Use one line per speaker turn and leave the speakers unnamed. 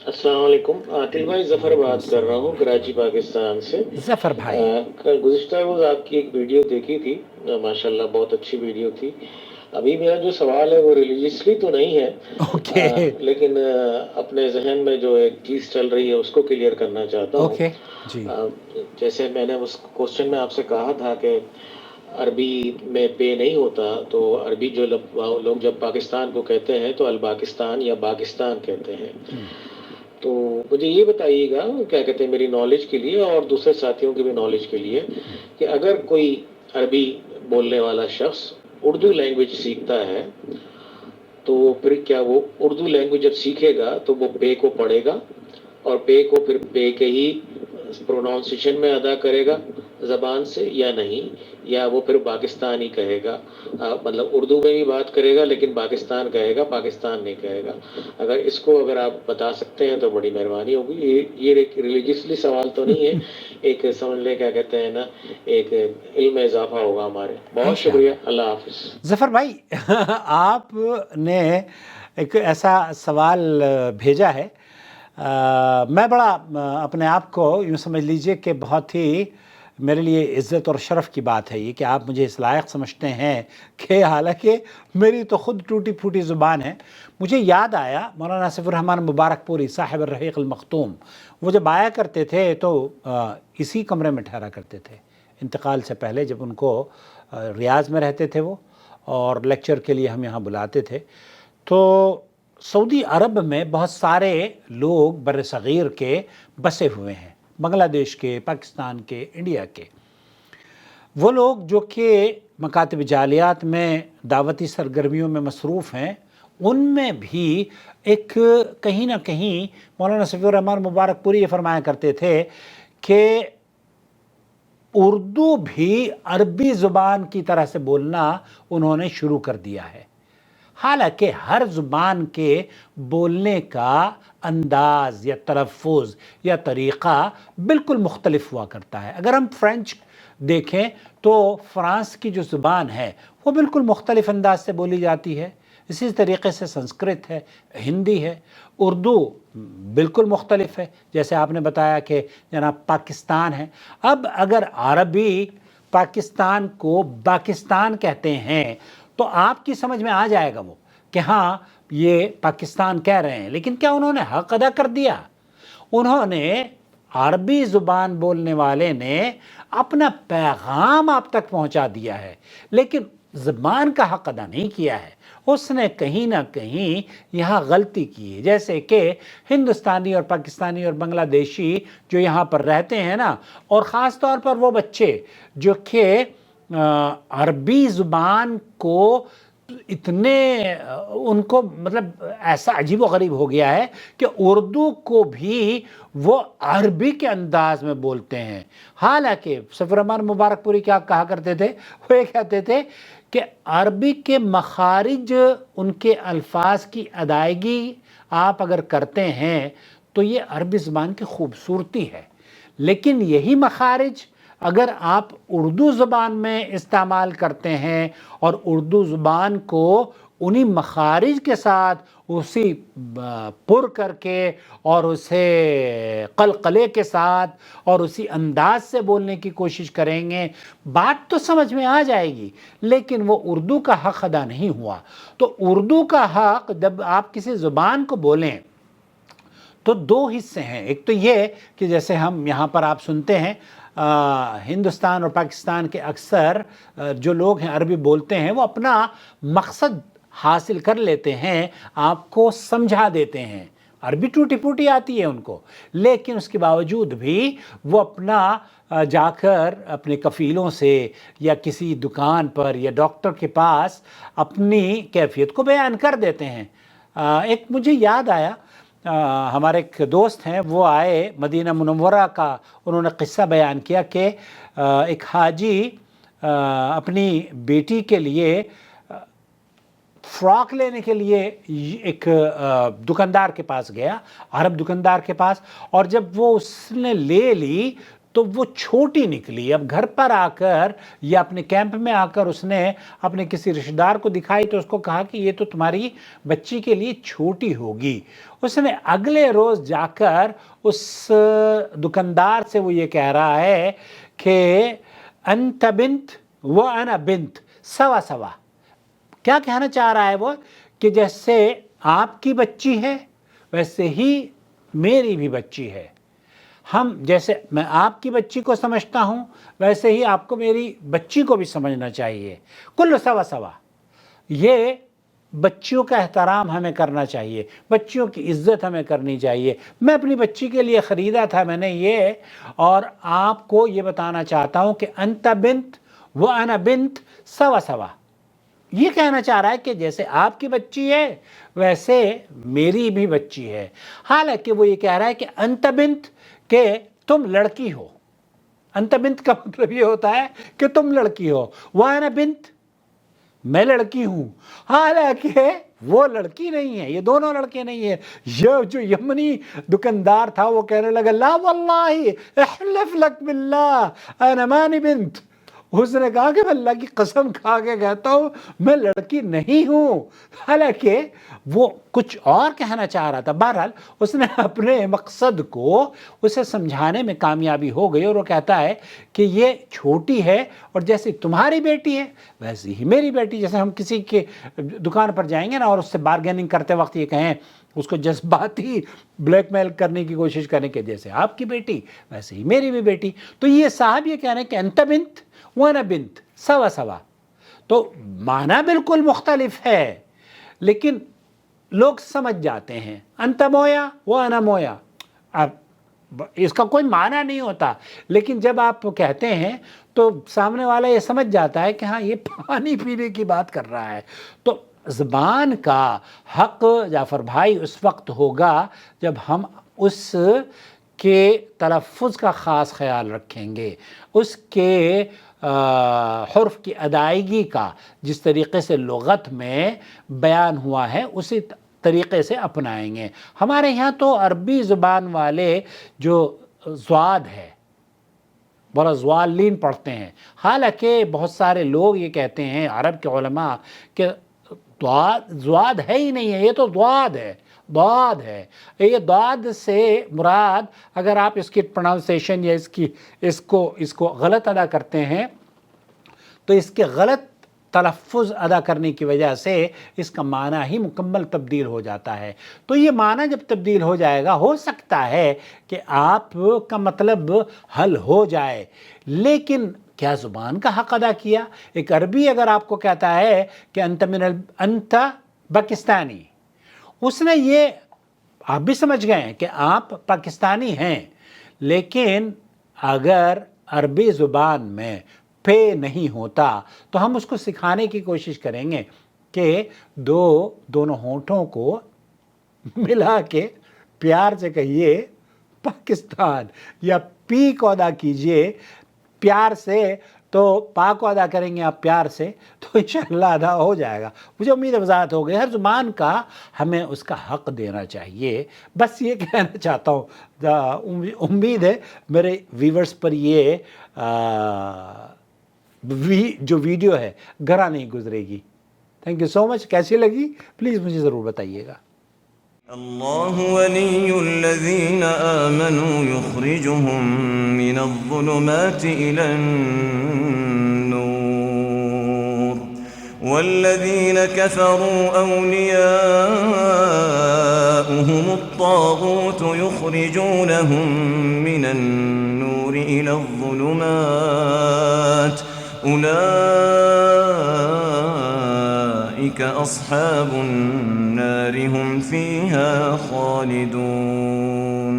अस्सलाम वालेकुम। आतिल भाई, जफर
वालेकुम
बात कर रहा हूँ
अस्सलाम।
कराची पाकिस्तान से।
ज़फ़र भाई।
कल गुज़िश्ता रोज़ आपकी एक वीडियो देखी थी। माशाल्लाह बहुत अच्छी वीडियो थी। अभी मेरा जो सवाल है वो रिलीजियसली तो नहीं है,
ओके।
लेकिन अपने जहन में जो एक चीज़ चल रही है उसको क्लियर करना चाहता हूँ।
ओके जी।
अ, जैसे मैंने उस क्वेश्चन में आपसे कहा था कि अरबी में पे नहीं होता, तो अरबी जो लोग जब पाकिस्तान को कहते हैं तो अलपाकिस्तान या पाकिस्तान कहते हैं। तो मुझे ये बताइएगा, क्या कहते हैं, मेरी नॉलेज के लिए और दूसरे साथियों की भी नॉलेज के लिए, कि अगर कोई अरबी बोलने वाला शख्स उर्दू लैंग्वेज सीखता है, तो फिर क्या वो उर्दू लैंग्वेज जब सीखेगा तो वो पे को पढ़ेगा और पे को फिर पे के ही प्रोनाउंसिएशन में अदा करेगा ज़बान से, या नहीं, या वो फिर पाकिस्तानी कहेगा, मतलब उर्दू में भी बात करेगा लेकिन पाकिस्तान कहेगा, पाकिस्तान नहीं कहेगा। अगर आप बता सकते हैं तो बड़ी मेहरबानी होगी। ये एक रिलीजियसली सवाल तो नहीं है, एक समझ लें, क्या कहते हैं ना, एक इल्म में इजाफा होगा हमारे। बहुत शुक्रिया,
इंशाअल्लाह।
अल्लाह हाफिज़।
ज़फ़र भाई आपने एक ऐसा सवाल भेजा है। मैं बड़ा अपने आप को यूँ समझ लीजिए कि बहुत ही मेरे लिए इज़्ज़त और शरफ़ की बात है ये कि आप मुझे इस लायक समझते हैं कि हालांकि मेरी तो ख़ुद टूटी फूटी ज़ुबान है। मुझे याद आया मौलाना सैफ़ुर रहमान मुबारकपुरी साहिब अर्रहीक़ अल मख़तूम, वो जब आया करते थे तो इसी कमरे में ठहरा करते थे इंतकाल से पहले, जब उनको रियाज़ में रहते थे वो, और लेक्चर के लिए हम यहाँ बुलाते थे। तो सऊदी अरब में बहुत सारे लोग बर्र-ए-सग़ीर के बसे हुए हैं, बांग्लादेश के, पाकिस्तान के, इंडिया के। वो लोग जो कि मकातिब जालियात में दावती सरगर्मियों में मसरूफ़ हैं, उनमें भी एक कहीं ना कहीं मौलाना सफ़ीउर रहमान मुबारकपुरी ये फरमाया करते थे कि उर्दू भी अरबी ज़ुबान की तरह से बोलना उन्होंने शुरू कर दिया है। हालांकि हर ज़ुबान के बोलने का अंदाज़ या तलफ़ुज़ या तरीक़ा बिल्कुल मुख्तलिफ हुआ करता है। अगर हम फ़्रेंच देखें तो फ़्रांस की जो ज़ुबान है वो बिल्कुल मुख्तलिफ अंदाज से बोली जाती है। इसी तरीके से संस्कृत है, हिंदी है, उर्दू बिल्कुल मुख्तलिफ है। जैसे आपने बताया कि जनाब पाकिस्तान है। अब अगर अरबी पाकिस्तान को पाकिस्तान कहते हैं तो आपकी समझ में आ जाएगा वो कि हाँ ये पाकिस्तान कह रहे हैं, लेकिन क्या उन्होंने हक अदा कर दिया? उन्होंने, अरबी ज़ुबान बोलने वाले ने अपना पैगाम आप तक पहुंचा दिया है, लेकिन ज़बान का हक अदा नहीं किया है। उसने कहीं ना कहीं यहाँ गलती की है। जैसे कि हिंदुस्तानी और पाकिस्तानी और बांग्लादेशी जो यहाँ पर रहते हैं ना, और ख़ास तौर पर वो बच्चे जो कि अरबी ज़ुबान को इतने उनको मतलब ऐसा अजीब व गरीब हो गया है कि उर्दू को भी वो अरबी के अंदाज में बोलते हैं। हालांकि सफ़ीउर रहमान मुबारकपुरी क्या कहा करते थे, वो ये कहते थे कि अरबी के मखारिज, उनके अल्फाज की अदायगी आप अगर करते हैं तो ये अरबी ज़ुबान की खूबसूरती है, लेकिन यही मखारिज अगर आप उर्दू ज़ुबान में इस्तेमाल करते हैं और उर्दू ज़ुबान को उन्हीं मखारिज के साथ उसी पुर करके और उसे कलकले के साथ और उसी अंदाज से बोलने की कोशिश करेंगे, बात तो समझ में आ जाएगी, लेकिन वो उर्दू का हक अदा नहीं हुआ। तो उर्दू का हक जब आप किसी ज़ुबान को बोलें तो दो हिस्से हैं। एक तो ये कि जैसे हम यहाँ पर आप सुनते हैं हिंदुस्तान और पाकिस्तान के अक्सर जो लोग हैं अरबी बोलते हैं, वो अपना मकसद हासिल कर लेते हैं, आपको समझा देते हैं। अरबी टूटी फूटी आती है उनको, लेकिन उसके बावजूद भी वो अपना जाकर अपने कफ़ीलों से या किसी दुकान पर या डॉक्टर के पास अपनी कैफियत को बयान कर देते हैं। एक मुझे याद आया, हमारे एक दोस्त हैं, वो आए मदीना मुनव्वरा का, उन्होंने क़िस्सा बयान किया कि एक हाजी अपनी बेटी के लिए फ़्रॉक लेने के लिए एक दुकानदार के पास गया, अरब दुकानदार के पास, और जब वो उसने ले ली تو وہ چھوٹی نکلی. اب گھر پر آ کر یا اپنے کیمپ میں آ کر اس نے اپنے کسی رشتہ دار کو دکھائی تو اس کو کہا کہ یہ تو تمہاری بچی کے لیے چھوٹی ہوگی. اس نے اگلے روز جا کر اس دکاندار سے وہ یہ کہہ رہا ہے کہ انت بنت و انا بنت سوا سوا. کیا کہنا چاہ رہا ہے وہ؟ کہ جیسے آپ کی بچی ہے ویسے ہی میری بھی بچی ہے. جیسے میں آپ کی بچی کو سمجھتا ہوں ویسے ہی آپ کو میری بچی کو بھی سمجھنا چاہیے. کل سوا سوا. یہ بچیوں کا احترام ہمیں کرنا چاہیے، بچیوں کی عزت ہمیں کرنی چاہیے. میں اپنی بچی کے لیے خریدا تھا میں نے یہ، اور آپ کو یہ بتانا چاہتا ہوں کہ انت بنت و انا بنت سوا سوا. یہ کہنا چاہ رہا ہے کہ جیسے آپ کی بچی ہے ویسے میری بھی بچی ہے. حالانکہ وہ یہ کہہ رہا ہے کہ انت بنت کہ تم لڑکی ہو. انت بنت کا مطلب یہ ہوتا ہے کہ تم لڑکی ہو. وانا بنت میں لڑکی ہوں. حالانکہ وہ لڑکی نہیں ہے، یہ دونوں لڑکے نہیں ہیں. یہ جو یمنی دکاندار تھا وہ کہنے لگا لا واللہ احلف لک باللہ انا مانی بنت. اس نے کہا کہ میں اللہ کی قسم کھا کے کہتا ہوں میں لڑکی نہیں ہوں. حالانکہ وہ کچھ اور کہنا چاہ رہا تھا. بہرحال اس نے اپنے مقصد کو اسے سمجھانے میں کامیابی ہو گئی، اور وہ کہتا ہے کہ یہ چھوٹی ہے اور جیسے تمہاری بیٹی ہے ویسے ہی میری بیٹی. جیسے ہم کسی کے دکان پر جائیں گے نا اور اس سے بارگیننگ کرتے وقت یہ کہیں، اس کو جذباتی بلیک میل کرنے کی کوشش کرنے کے جیسے آپ کی بیٹی ویسے ہی میری بھی بیٹی. تو یہ صاحب یہ کہہ رہے ہیں کہ انت بنت وانا بنت سوا سوا. تو معنی بالکل مختلف ہے لیکن لوگ سمجھ جاتے ہیں. انت مویا وانا مویا، اب اس کا کوئی معنی نہیں ہوتا، لیکن جب آپ کہتے ہیں تو سامنے والا یہ سمجھ جاتا ہے کہ ہاں یہ پانی پینے کی بات کر رہا ہے. تو زبان کا حق جعفر بھائی اس وقت ہوگا جب ہم اس کے تلفظ کا خاص خیال رکھیں گے، اس کے حرف کی ادائیگی کا جس طریقے سے لغت میں بیان ہوا ہے اسی طریقے سے اپنائیں گے. ہمارے یہاں تو عربی زبان والے جو ضاد ہے بڑا ضالین پڑھتے ہیں. حالانکہ بہت سارے لوگ یہ کہتے ہیں عرب کے علماء کہ ضاد ہے ہی نہیں ہے، یہ تو ضاد ہے، ضاد ہے. یہ ضاد سے مراد اگر آپ اس کی پروننسیشن یا اس کو غلط ادا کرتے ہیں تو اس کے غلط تلفظ ادا کرنے کی وجہ سے اس کا معنی ہی مکمل تبدیل ہو جاتا ہے. تو یہ معنی جب تبدیل ہو جائے گا ہو سکتا ہے کہ آپ کا مطلب حل ہو جائے، لیکن کیا زبان کا حق ادا کیا؟ ایک عربی اگر آپ کو کہتا ہے کہ انت پاکستانی، اس نے یہ آپ بھی سمجھ گئے کہ آپ پاکستانی ہیں، لیکن اگر عربی زبان میں پے نہیں ہوتا تو ہم اس کو سکھانے کی کوشش کریں گے کہ دونوں ہونٹوں کو ملا کے پیار سے کہیے پاکستان، یا پی کو ادا کیجئے پیار سے، تو پا کو ادا کریں گے آپ پیار سے تو انشاءاللہ ادا ہو جائے گا. مجھے امید وضاحت ہو گئی. ہر زبان کا ہمیں اس کا حق دینا چاہیے. بس یہ کہنا چاہتا ہوں. امید ہے میرے ویورز پر یہ جو ویڈیو ہے گھرا نہیں گزرے گی. تھینک یو سو مچ. کیسی لگی پلیز مجھے ضرور بتائیے گا.
اللہ ولی الذین آمنوا یخرجهم من الظلمات الى النور والذین کفروا اولیاؤهم الطاغوت یخرجونهم من النور الى الظلمات أولئك أصحاب النار هم فيها خالدون.